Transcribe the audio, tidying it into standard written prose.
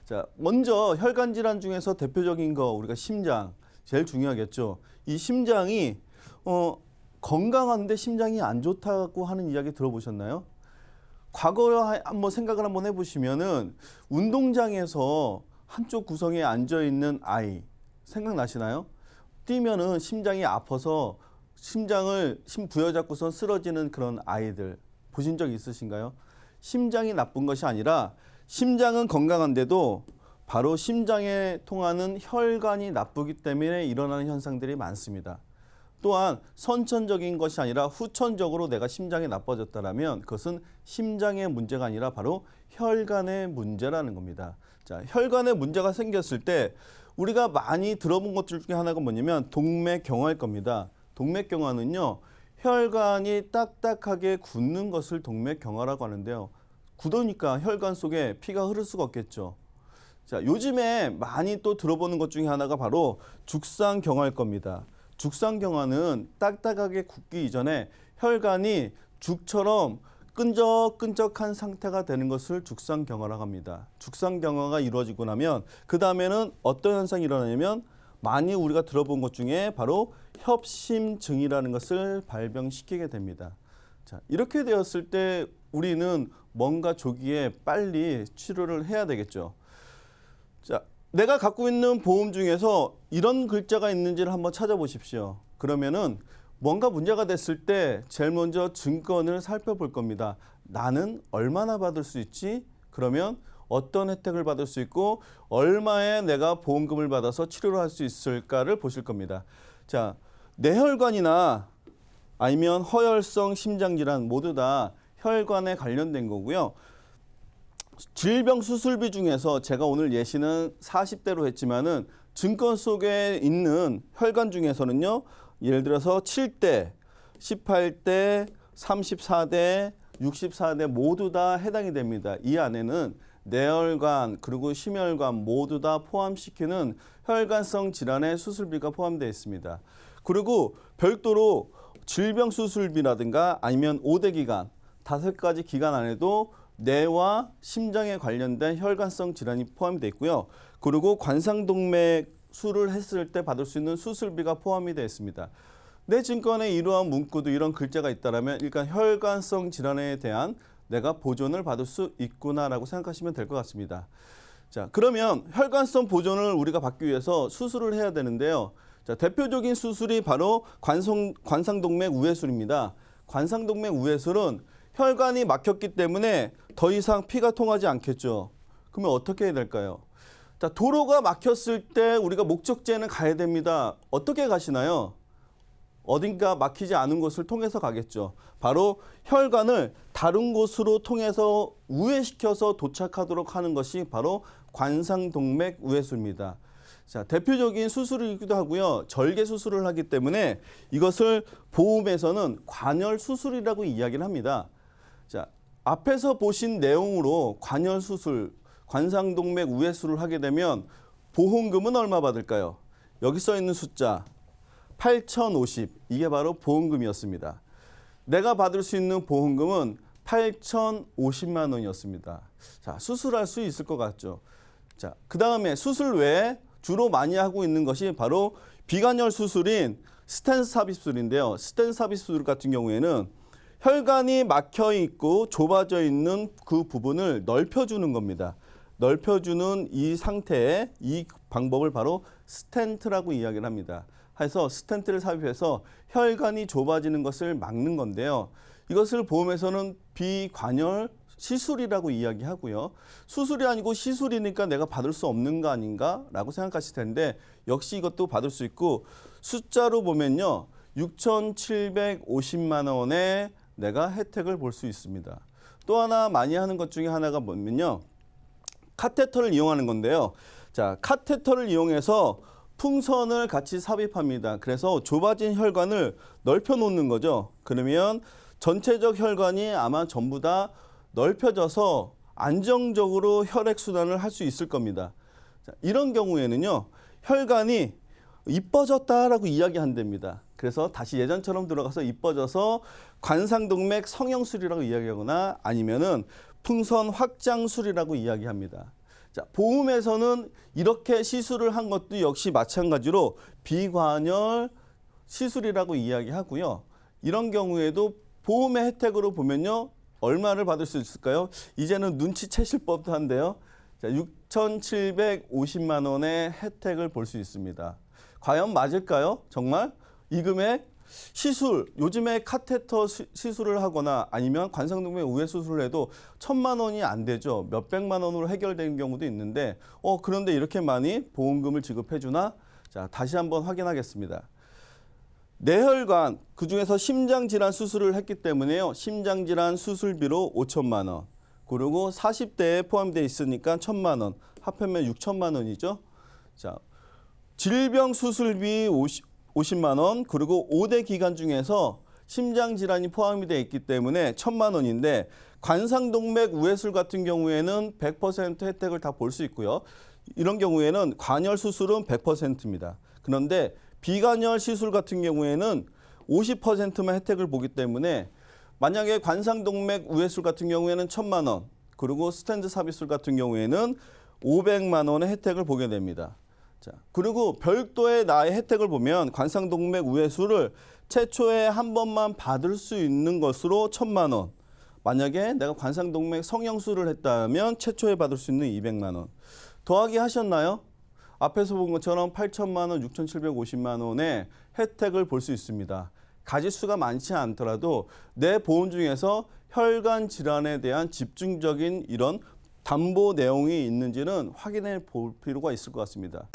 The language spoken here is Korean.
자, 먼저 혈관 질환 중에서 대표적인 거 우리가 심장 제일 중요하겠죠. 이 심장이 건강한데 심장이 안 좋다고 하는 이야기 들어보셨나요? 과거에 한번 생각을 한번 해보시면은 운동장에서 한쪽 구석에 앉아 있는 아이 생각나시나요? 뛰면은 심장이 아파서 심장을 부여잡고선 쓰러지는 그런 아이들 보신 적 있으신가요? 심장이 나쁜 것이 아니라 심장은 건강한데도 바로 심장에 통하는 혈관이 나쁘기 때문에 일어나는 현상들이 많습니다. 또한 선천적인 것이 아니라 후천적으로 내가 심장이 나빠졌다면 그것은 심장의 문제가 아니라 바로 혈관의 문제라는 겁니다. 자, 혈관에 문제가 생겼을 때 우리가 많이 들어본 것들 중에 하나가 뭐냐면 동맥경화일 겁니다. 동맥경화는요, 혈관이 딱딱하게 굳는 것을 동맥경화라고 하는데요. 굳으니까 혈관 속에 피가 흐를 수가 없겠죠. 자, 요즘에 많이 또 들어보는 것 중에 하나가 바로 죽상경화일 겁니다. 죽상경화는 딱딱하게 굳기 이전에 혈관이 죽처럼 끈적끈적한 상태가 되는 것을 죽상경화라고 합니다. 죽상경화가 이루어지고 나면 그 다음에는 어떤 현상이 일어나냐면 많이 우리가 들어본 것 중에 바로 협심증이라는 것을 발병시키게 됩니다. 자, 이렇게 되었을 때 우리는 뭔가 조기에 빨리 치료를 해야 되겠죠. 자, 내가 갖고 있는 보험 중에서 이런 글자가 있는지를 한번 찾아보십시오. 그러면은 뭔가 문제가 됐을 때 제일 먼저 증권을 살펴볼 겁니다. 나는 얼마나 받을 수 있지? 그러면 어떤 혜택을 받을 수 있고 얼마에 내가 보험금을 받아서 치료를 할 수 있을까를 보실 겁니다. 자, 뇌혈관이나 아니면 허혈성 심장질환 모두 다 혈관에 관련된 거고요. 질병 수술비 중에서 제가 오늘 예시는 40대로 했지만은 증권 속에 있는 혈관 중에서는요. 예를 들어서 7대, 18대, 34대, 64대 모두 다 해당이 됩니다. 이 안에는 뇌혈관 그리고 심혈관 모두 다 포함시키는 혈관성 질환의 수술비가 포함되어 있습니다. 그리고 별도로 질병 수술비라든가 아니면 5대 기간, 5가지 기간 안에도 뇌와 심장에 관련된 혈관성 질환이 포함되어 있고요. 그리고 관상동맥술을 했을 때 받을 수 있는 수술비가 포함이 되어 있습니다. 내 증권에 이러한 문구도 이런 글자가 있다면 일단 혈관성 질환에 대한 내가 보존을 받을 수 있구나라고 생각하시면 될 것 같습니다. 자, 그러면 혈관성 보존을 우리가 받기 위해서 수술을 해야 되는데요. 자, 대표적인 수술이 바로 관상동맥 우회술입니다. 관상동맥 우회술은 혈관이 막혔기 때문에 더 이상 피가 통하지 않겠죠. 그러면 어떻게 해야 될까요? 자, 도로가 막혔을 때 우리가 목적지에는 가야 됩니다. 어떻게 가시나요? 어딘가 막히지 않은 곳을 통해서 가겠죠. 바로 혈관을 다른 곳으로 통해서 우회시켜서 도착하도록 하는 것이 바로 관상동맥 우회술입니다. 자, 대표적인 수술이기도 하고요. 절개 수술을 하기 때문에 이것을 보험에서는 관열 수술이라고 이야기를 합니다. 자, 앞에서 보신 내용으로 관열 수술, 관상동맥 우회술을 하게 되면 보험금은 얼마 받을까요? 여기 써 있는 숫자 8,050, 이게 바로 보험금이었습니다. 내가 받을 수 있는 보험금은 8,050만 원이었습니다. 자, 수술할 수 있을 것 같죠? 자, 그 다음에 수술 외에 주로 많이 하고 있는 것이 바로 비관열 수술인 스텐트 삽입술인데요. 스텐트 삽입술 같은 경우에는 혈관이 막혀 있고 좁아져 있는 그 부분을 넓혀주는 겁니다. 넓혀주는 이 상태에 이 방법을 바로 스텐트라고 이야기를 합니다. 해서 스텐트를 삽입해서 혈관이 좁아지는 것을 막는 건데요. 이것을 보험에서는 비관열 시술이라고 이야기하고요. 수술이 아니고 시술이니까 내가 받을 수 없는 거 아닌가 라고 생각하실 텐데 역시 이것도 받을 수 있고 숫자로 보면요. 6,750만 원에 내가 혜택을 볼 수 있습니다. 또 하나 많이 하는 것 중에 하나가 뭐냐면요. 카테터를 이용하는 건데요. 자, 카테터를 이용해서 풍선을 같이 삽입합니다. 그래서 좁아진 혈관을 넓혀 놓는 거죠. 그러면 전체적 혈관이 아마 전부 다 넓혀져서 안정적으로 혈액순환을 할 수 있을 겁니다. 자, 이런 경우에는요. 혈관이 이뻐졌다라고 이야기한답니다. 그래서 다시 예전처럼 들어가서 이뻐져서 관상동맥 성형술이라고 이야기하거나 아니면은 풍선 확장술이라고 이야기합니다. 자, 보험에서는 이렇게 시술을 한 것도 역시 마찬가지로 비관열 시술이라고 이야기하고요. 이런 경우에도 보험의 혜택으로 보면요. 얼마를 받을 수 있을까요? 이제는 눈치채실 법도 한데요. 자, 6,750만 원의 혜택을 볼 수 있습니다. 과연 맞을까요? 정말? 이 금액 시술, 요즘에 카테터 시술을 하거나 아니면 관상동맥 우회 수술을 해도 1,000만 원이 안 되죠. 몇백만 원으로 해결되는 경우도 있는데 그런데 이렇게 많이 보험금을 지급해 주나? 자, 다시 한번 확인하겠습니다. 뇌혈관, 그중에서 심장질환 수술을 했기 때문에요. 심장질환 수술비로 5천만 원. 그리고 40대에 포함되어 있으니까 1,000만 원. 합하면 6천만 원이죠. 자, 질병 수술비 50만 원. 그리고 5대 기간 중에서 심장질환이 포함이 되어 있기 때문에 1,000만 원인데 관상동맥 우회술 같은 경우에는 100% 혜택을 다 볼 수 있고요. 이런 경우에는 관열 수술은 100%입니다. 그런데 비관열 시술 같은 경우에는 50%만 혜택을 보기 때문에 만약에 관상동맥 우회술 같은 경우에는 1,000만 원, 그리고 스텐트 삽입술 같은 경우에는 500만 원의 혜택을 보게 됩니다. 자, 그리고 별도의 나의 혜택을 보면 관상동맥 우회술을 최초에 한 번만 받을 수 있는 것으로 1,000만 원. 만약에 내가 관상동맥 성형술을 했다면 최초에 받을 수 있는 200만 원. 더하기 하셨나요? 앞에서 본 것처럼 8천만 원, 6,750만 원의 혜택을 볼 수 있습니다. 가지수가 많지 않더라도 내 보험 중에서 혈관 질환에 대한 집중적인 이런 담보 내용이 있는지는 확인해 볼 필요가 있을 것 같습니다.